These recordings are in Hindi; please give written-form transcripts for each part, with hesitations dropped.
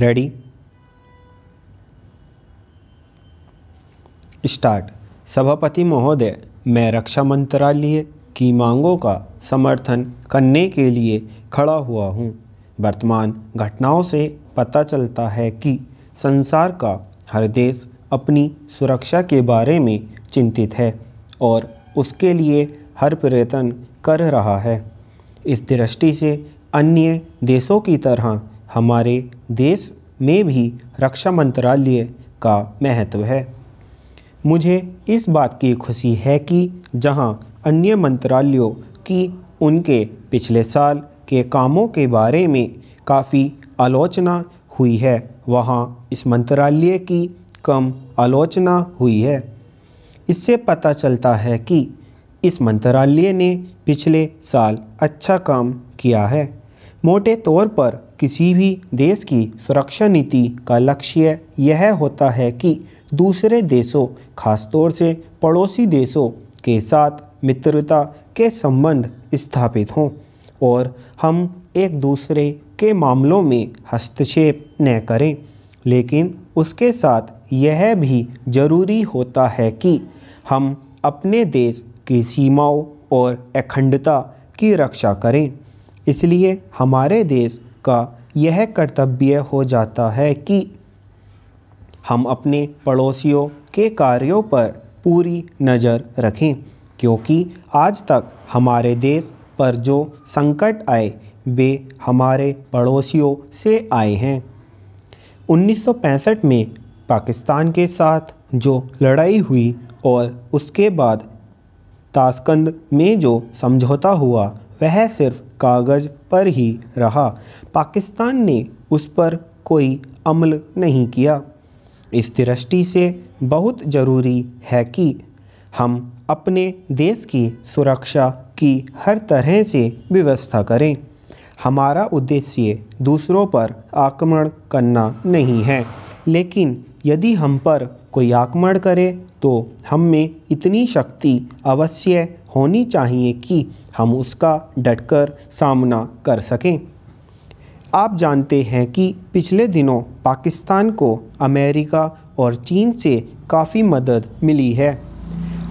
Ready start. सभापति महोदय, मैं रक्षा मंत्रालय की मांगों का समर्थन करने के लिए खड़ा हुआ हूँ। वर्तमान घटनाओं से पता चलता है कि संसार का हर देश अपनी सुरक्षा के बारे में चिंतित है और उसके लिए हर प्रयत्न कर रहा है। इस दृष्टि से अन्य देशों की तरह हमारे देश में भी रक्षा मंत्रालय का महत्व है। मुझे इस बात की खुशी है कि जहां अन्य मंत्रालयों की उनके पिछले साल के कामों के बारे में काफ़ी आलोचना हुई है, वहां इस मंत्रालय की कम आलोचना हुई है। इससे पता चलता है कि इस मंत्रालय ने पिछले साल अच्छा काम किया है। मोटे तौर पर किसी भी देश की सुरक्षा नीति का लक्ष्य यह होता है कि दूसरे देशों, खासतौर से पड़ोसी देशों के साथ मित्रता के संबंध स्थापित हों और हम एक दूसरे के मामलों में हस्तक्षेप न करें। लेकिन उसके साथ यह भी ज़रूरी होता है कि हम अपने देश की सीमाओं और अखंडता की रक्षा करें। इसलिए हमारे देश का यह कर्तव्य हो जाता है कि हम अपने पड़ोसियों के कार्यों पर पूरी नज़र रखें, क्योंकि आज तक हमारे देश पर जो संकट आए वे हमारे पड़ोसियों से आए हैं। 1965 में पाकिस्तान के साथ जो लड़ाई हुई और उसके बाद ताशकंद में जो समझौता हुआ वह सिर्फ कागज़ पर ही रहा। पाकिस्तान ने उस पर कोई अमल नहीं किया। इस दृष्टि से बहुत ज़रूरी है कि हम अपने देश की सुरक्षा की हर तरह से व्यवस्था करें। हमारा उद्देश्य दूसरों पर आक्रमण करना नहीं है, लेकिन यदि हम पर कोई आक्रमण करे तो हम में इतनी शक्ति अवश्य होनी चाहिए कि हम उसका डटकर सामना कर सकें। आप जानते हैं कि पिछले दिनों पाकिस्तान को अमेरिका और चीन से काफ़ी मदद मिली है।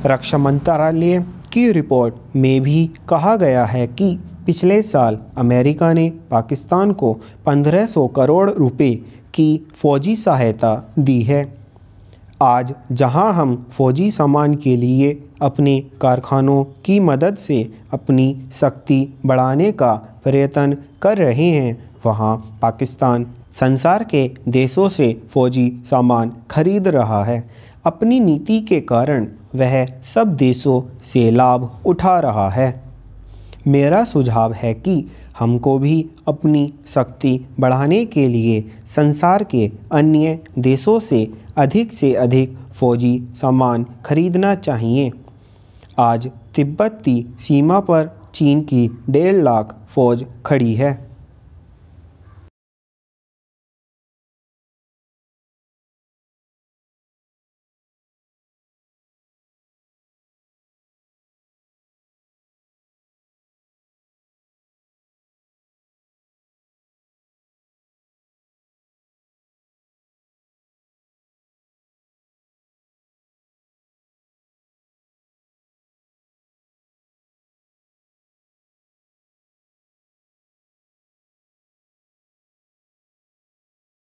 रक्षा मंत्रालय की रिपोर्ट में भी कहा गया है कि पिछले साल अमेरिका ने पाकिस्तान को 1500 करोड़ रुपए की फ़ौजी सहायता दी है। आज जहां हम फ़ौजी सामान के लिए अपने कारखानों की मदद से अपनी शक्ति बढ़ाने का प्रयत्न कर रहे हैं, वहां पाकिस्तान संसार के देशों से फ़ौजी सामान खरीद रहा है। अपनी नीति के कारण वह सब देशों से लाभ उठा रहा है। मेरा सुझाव है कि हमको भी अपनी शक्ति बढ़ाने के लिए संसार के अन्य देशों से अधिक फ़ौजी सामान खरीदना चाहिए। आज तिब्बती सीमा पर चीन की 1.5 लाख फ़ौज खड़ी है।